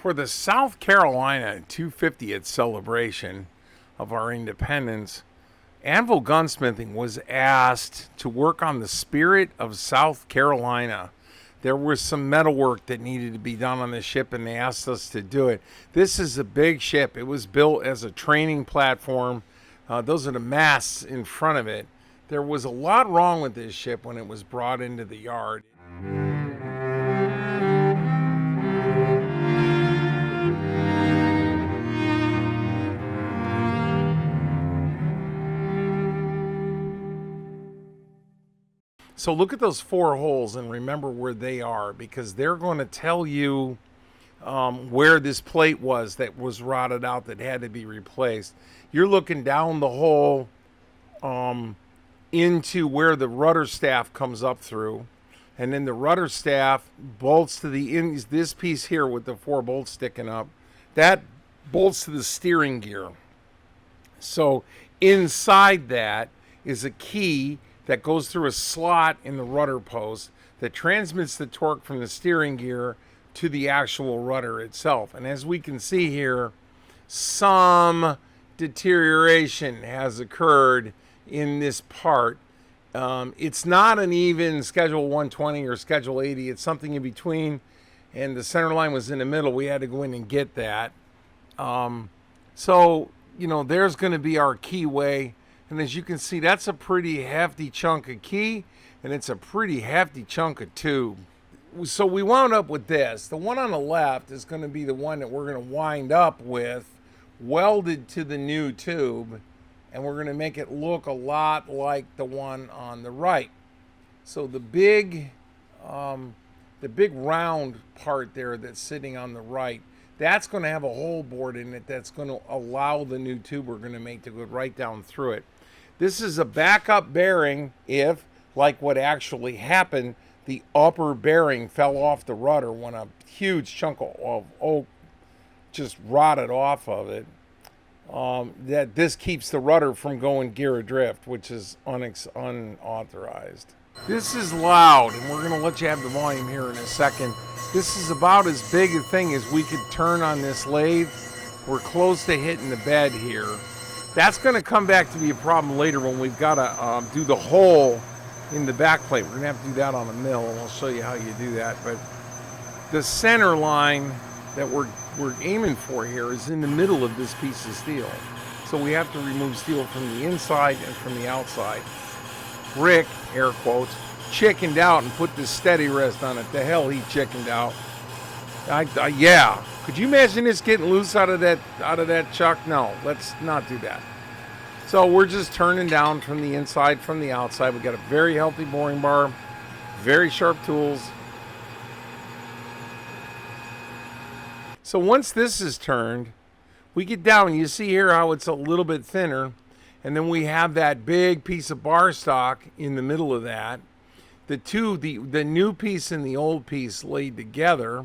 For the South Carolina 250th celebration of our independence, Anvil Gunsmithing was asked to work on the spirit of South Carolina. There was some metal work that needed to be done on the ship, and they asked us to do it. This is a big ship. It was built as a training platform. Those are the masts in front of it. There was a lot wrong with this ship when it was brought into the yard. So look at those four holes and remember where they are, because they're going to tell you where this plate was that was rotted out that had to be replaced. You're looking down the hole into where the rudder staff comes up through, and then the rudder staff bolts to this piece here with the four bolts sticking up. That bolts to the steering gear. So inside that is a key that goes through a slot in the rudder post that transmits the torque from the steering gear to the actual rudder itself. And as we can see here, some deterioration has occurred in this part. It's not an even Schedule 120 or Schedule 80. It's something in between, and the center line was in the middle. We had to go in and get that. So, there's going to be our keyway. And as you can see, that's a pretty hefty chunk of key, and it's a pretty hefty chunk of tube. So we wound up with this. The one on the left is going to be the one that we're going to wind up with welded to the new tube, and we're going to make it look a lot like the one on the right. So the big round part there that's sitting on the right, that's going to have a hole bored in it that's going to allow the new tube we're going to make to go right down through it. This is a backup bearing if, like what actually happened, the upper bearing fell off the rudder when a huge chunk of oak just rotted off of it. That this keeps the rudder from going gear adrift, which is unauthorized. This is loud, and we're going to let you have the volume here in a second. This is about as big a thing as we could turn on this lathe. We're close to hitting the bed here. That's going to come back to be a problem later when we've got to do the hole in the back plate. We're going to have to do that on a mill, and I'll show you how you do that. But the center line that we're aiming for here is in the middle of this piece of steel. So we have to remove steel from the inside and from the outside. Rick, air quotes, chickened out and put this steady rest on it. The hell he chickened out. Yeah. Could you imagine this getting loose out of that chuck? No, let's not do that. So we're just turning down from the inside, from the outside. We've got a very healthy boring bar, very sharp tools. So once this is turned, we get down. You see here how it's a little bit thinner. And then we have that big piece of bar stock in the middle of that. The new piece and the old piece laid together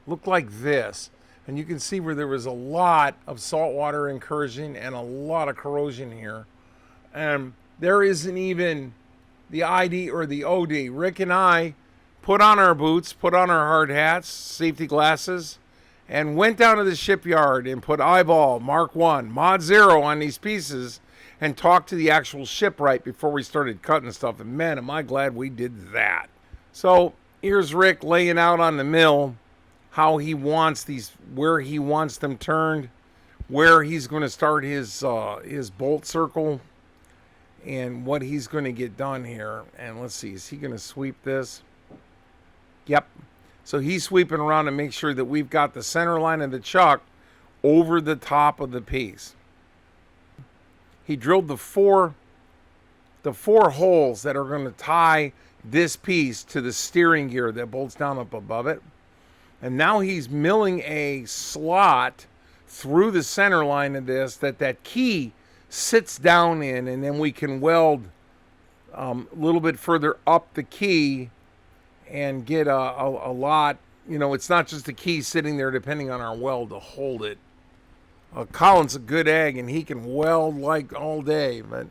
look like this. And you can see where there was a lot of saltwater incursion and a lot of corrosion here. And there isn't even the ID or the OD. Rick and I put on our boots, put on our hard hats, safety glasses, and went down to the shipyard and put eyeball, Mark 1, Mod 0 on these pieces and talked to the actual shipwright before we started cutting stuff. And man, am I glad we did that. So here's Rick laying out on the mill how he wants where he wants them turned, where he's going to start his bolt circle, and what he's going to get done here. And let's see, is he going to sweep this? Yep. So he's sweeping around to make sure that we've got the center line of the chuck over the top of the piece. He drilled the four holes that are going to tie this piece to the steering gear that bolts down up above it. And now he's milling a slot through the center line of this that key sits down in, and then we can weld a little bit further up the key and get a lot. It's not just the key sitting there depending on our weld to hold it. Colin's a good egg, and he can weld like all day. But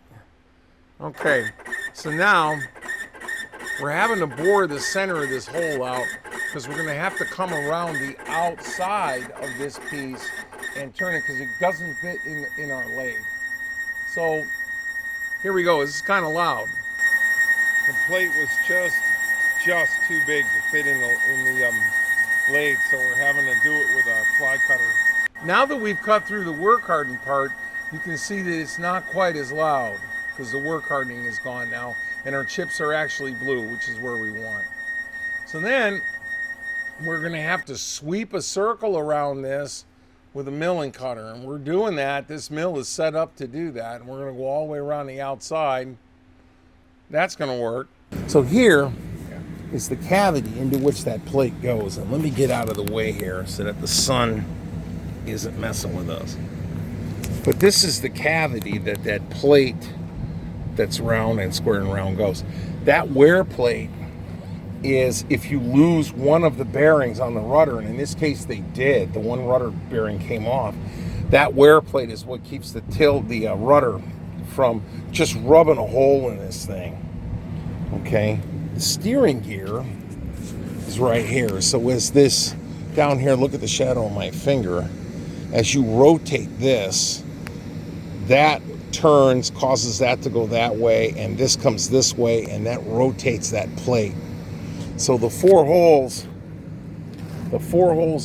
okay, so now we're having to bore the center of this hole out because we're going to have to come around the outside of this piece and turn it because it doesn't fit in our lathe. So here we go. This is kind of loud. The plate was just too big to fit in the lathe, so we're having to do it with a fly cutter. Now that we've cut through the work hardened part, you can see that it's not quite as loud because the work hardening is gone now and our chips are actually blue, which is where we want. So then we're going to have to sweep a circle around this with a milling cutter, and we're doing that. This mill is set up to do that, and we're going to go all the way around the outside. That's going to work. So here is the cavity into which that plate goes, and let me get out of the way here so that the sun isn't messing with us. But this is the cavity that that plate that's round and square and round goes. That wear plate is if you lose one of the bearings on the rudder, and in this case they did, the one rudder bearing came off. That wear plate is what keeps the rudder from just rubbing a hole in this thing. Okay, the steering gear is right here. So as this down here, look at the shadow of my finger. As you rotate this, that turns, causes that to go that way, and this comes this way, and that rotates that plate. So the four holes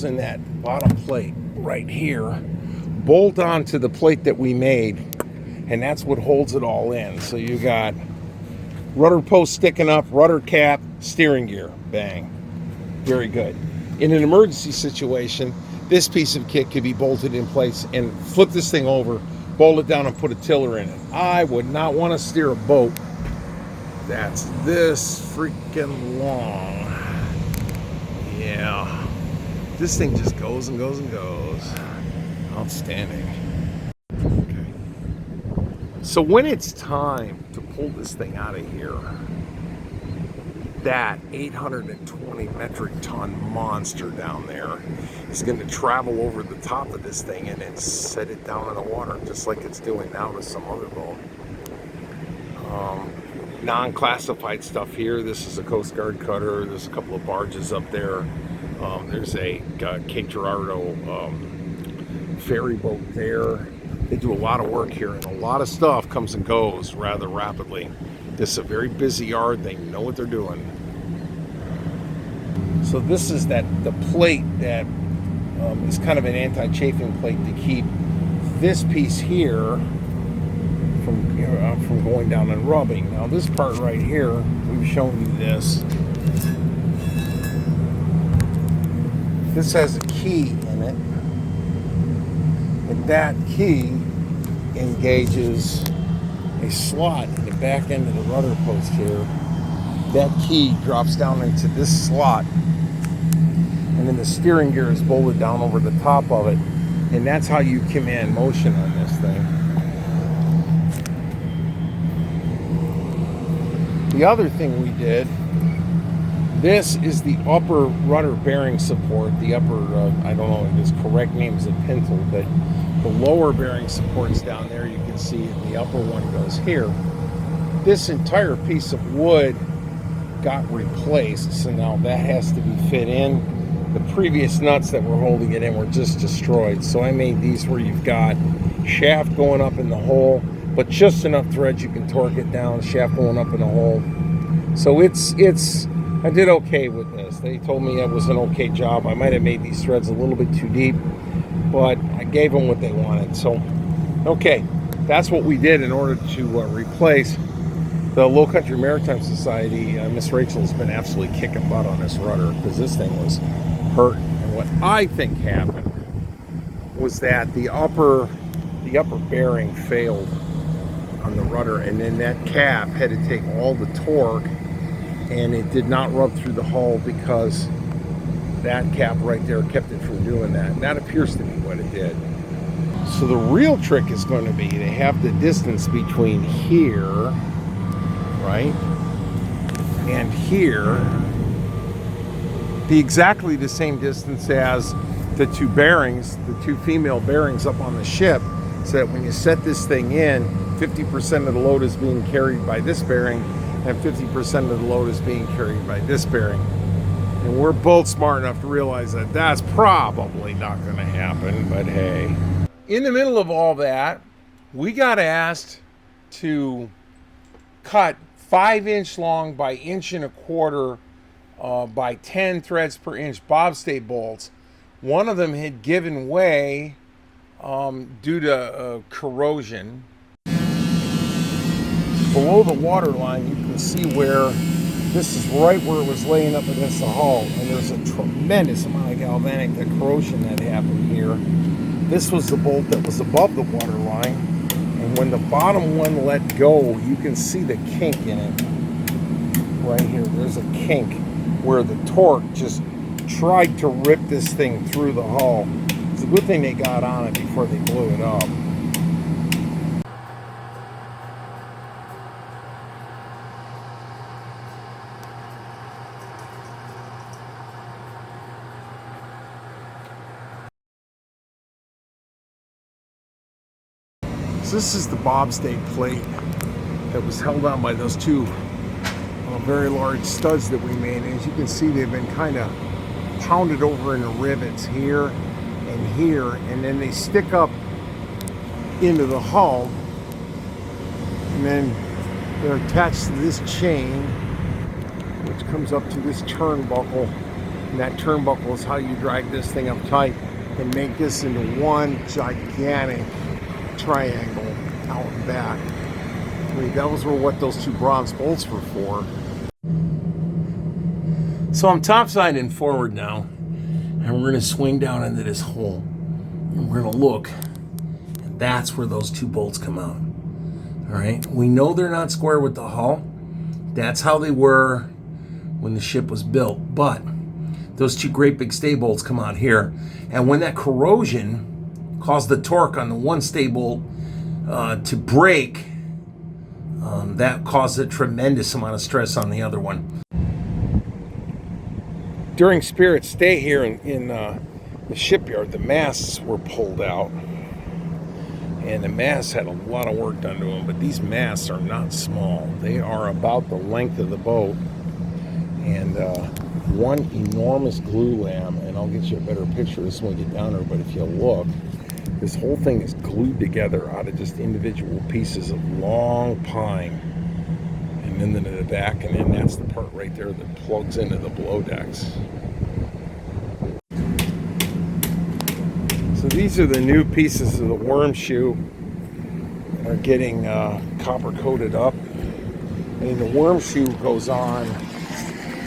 in that bottom plate right here bolt onto the plate that we made, and that's what holds it all in. So you got rudder post sticking up, rudder cap, steering gear, bang. Very good. In an emergency situation, this piece of kit could be bolted in place, and flip this thing over, bolt it down, and put a tiller in it. I would not want to steer a boat that's this freaking long. Yeah. This thing just goes and goes and goes. Outstanding. Okay. So when it's time to pull this thing out of here, that 820 metric ton monster down there is going to travel over the top of this thing and then set it down in the water, just like it's doing now to some other boat. Non-classified stuff here. This is a Coast Guard cutter. There's a couple of barges up there. There's a Cape Girardeau ferry boat there. They do a lot of work here, and a lot of stuff comes and goes rather rapidly. This is a very busy yard. They know what they're doing. So this is the plate that is kind of an anti-chafing plate to keep this piece here from going down and rubbing. Now this part right here, we've shown you this. This has a key in it, and that key engages a slot in the back end of the rudder post here. That key drops down into this slot, and then the steering gear is bolted down over the top of it, and that's how you command motion on this thing. The other thing we did, this is the upper rudder bearing support. The upper, I don't know if this correct name is a pintle, but the lower bearing support's down there. You can see the upper one goes here. This entire piece of wood got replaced, so now that has to be fit in. The previous nuts that were holding it in were just destroyed, so I made these where you've got shaft going up in the hole, but just enough threads you can torque it down, shaft going up in the hole. So I did okay with this. They told me it was an okay job. I might have made these threads a little bit too deep, but I gave them what they wanted. So, okay, that's what we did in order to replace the Low Country Maritime Society. Miss Rachel's been absolutely kicking butt on this rudder because this thing was hurt. And what I think happened was that the upper bearing failed on the rudder, and then that cap had to take all the torque, and it did not rub through the hull because that cap right there kept it from doing that. And that appears to be what it did. So the real trick is going to be to have the distance between here, right, and here be exactly the same distance as the two bearings, the two female bearings up on the ship, so that when you set this thing in, 50% of the load is being carried by this bearing and 50% of the load is being carried by this bearing. And we're both smart enough to realize that that's probably not going to happen, but hey. In the middle of all that, we got asked to cut 5-inch long by 1.25 by 10 threads per inch bobstay bolts. One of them had given way due to corrosion. Below the water line, you can see where this is right where it was laying up against the hull, and there's a tremendous amount of galvanic corrosion that happened here. This was the bolt that was above the water line, and when the bottom one let go, you can see the kink in it. Right here, there's a kink where the torque just tried to rip this thing through the hull. It's a good thing they got on it before they blew it up. So this is the bobstay plate that was held on by those two very large studs that we made. And as you can see, they've been kind of pounded over into rivets here and here, and then they stick up into the hull, and then they're attached to this chain which comes up to this turnbuckle, and that turnbuckle is how you drag this thing up tight and make this into one gigantic triangle out and back. I mean, those were what those two bronze bolts were for. So I'm topside and forward now, and we're going to swing down into this hole, and we're going to look, and that's where those two bolts come out. All right, we know they're not square with the hull. That's how they were when the ship was built, but those two great big stay bolts come out here, and when that corrosion caused the torque on the one stay bolt to break, that caused a tremendous amount of stress on the other one. During Spirit's stay here in the shipyard, the masts were pulled out, and the masts had a lot of work done to them, but these masts are not small. They are about the length of the boat, and one enormous glue lam, and I'll get you a better picture of this when we get down there, but if you look, this whole thing is glued together out of just individual pieces of long pine, and then to the back, and then that's the part right there that plugs into the below decks. So these are the new pieces of the worm shoe that are getting copper coated up, and the worm shoe goes on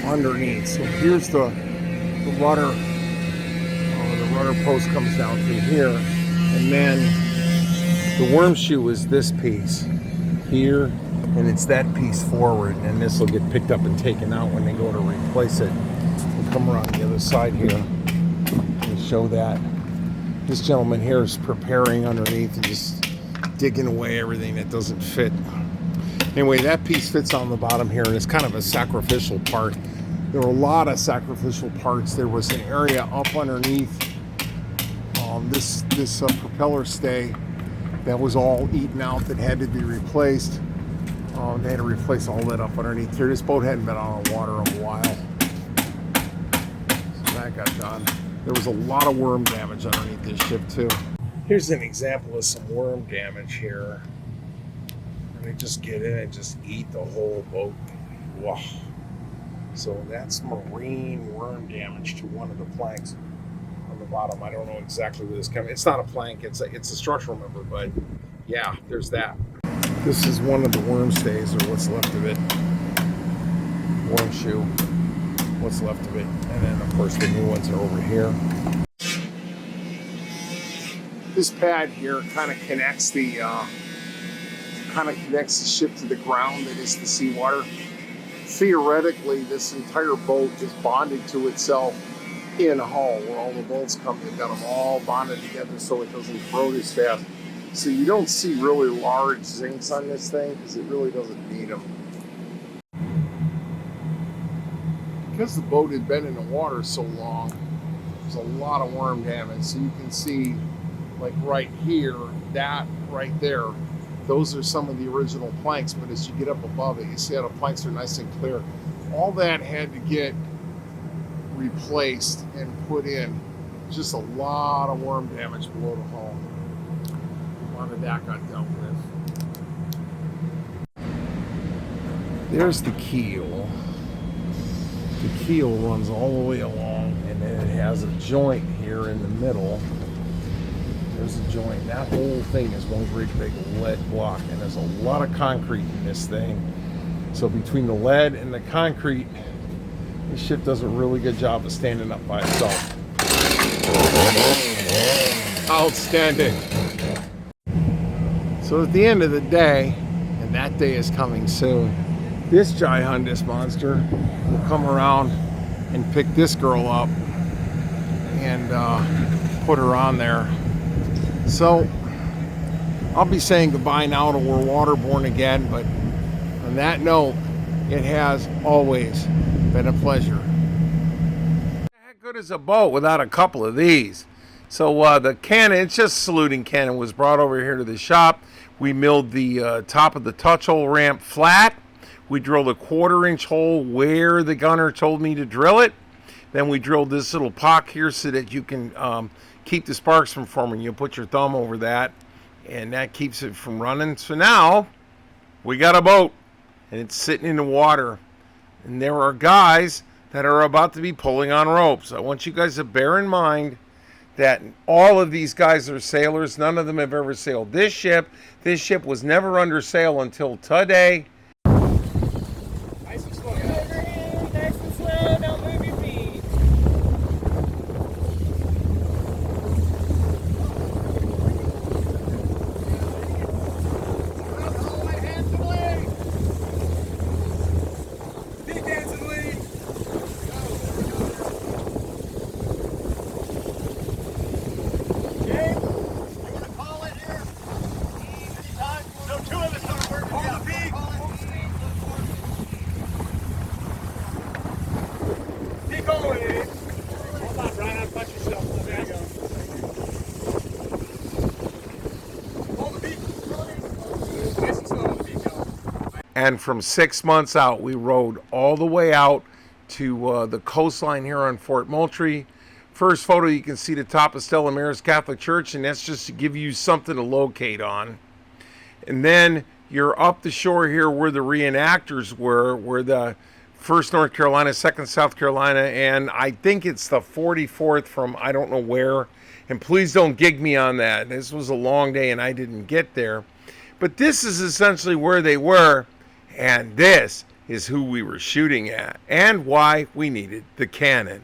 underneath. So here's the rudder. The rudder post comes down through here, and then the worm shoe is this piece here, and it's that piece forward, and this will get picked up and taken out when they go to replace it. We'll come around the other side here and show that. This gentleman here is preparing underneath and just digging away everything that doesn't fit. Anyway, that piece fits on the bottom here, and it's kind of a sacrificial part. There were a lot of sacrificial parts. There was an area up underneath this propeller stay that was all eaten out that had to be replaced. They had to replace all that up underneath here. This boat hadn't been on the water in a while, so that got done. There was a lot of worm damage underneath this ship too. Here's an example of some worm damage here. And they just get in and just eat the whole boat. Wow. So that's marine worm damage to one of the planks on the bottom. I don't know exactly where this comes. It's not a plank, it's a structural member, but yeah, there's that. This is one of the worm stays, or what's left of it. Worm shoe, what's left of it. And then of course the new ones are over here. This pad here kind of connects the ship to the ground that is the seawater. Theoretically, this entire boat is bonded to itself in a hull where all the bolts come. They've got them all bonded together so it doesn't corrode as fast. So you don't see really large zincs on this thing because it really doesn't need them. Because the boat had been in the water so long, there's a lot of worm damage. So you can see, like right here, that right there, those are some of the original planks, but as you get up above it, you see how the planks are nice and clear. All that had to get replaced and put in. Just a lot of worm damage below the hull. A lot of that got dealt with. There's the keel. The keel runs all the way along, and then it has a joint here in the middle. There's a joint. That whole thing is one great big lead block, and there's a lot of concrete in this thing. So between the lead and the concrete, this ship does a really good job of standing up by itself. Outstanding. So at the end of the day, and that day is coming soon, this Gigantus monster will come around and pick this girl up and put her on there. So I'll be saying goodbye now to we're waterborne again, but on that note, it has always been a pleasure. How good is a boat without a couple of these? So the cannon, it's just saluting cannon, was brought over here to the shop. We milled the top of the touch hole ramp flat. We drilled a 1/4-inch hole where the gunner told me to drill it. Then we drilled this little pock here so that you can keep the sparks from forming. You put your thumb over that, and that keeps it from running. So now we got a boat, and it's sitting in the water. And there are guys that are about to be pulling on ropes. I want you guys to bear in mind that all of these guys are sailors. None of them have ever sailed this ship. This ship was never under sail until today. Nice and slow. Nice and slow. Don't move your feet. Big dancing lead. Okay. I'm gonna call it here. Anytime. So 2 of us gonna work. Hold the peak. Keep going, Abe. Hold on, Brian. I'll touch yourself. There you go. Hold the peak. Nice and slow on the peak, y'all. And from 6 months out, we rode all the way out to the coastline here on Fort Moultrie. First photo, you can see the top of Stella Maris Catholic Church, and that's just to give you something to locate on. And then you're up the shore here where the reenactors were, where the 1st North Carolina, 2nd South Carolina, and I think it's the 44th from I don't know where. And please don't gig me on that. This was a long day and I didn't get there. But this is essentially where they were, and this is who we were shooting at and why we needed the cannon.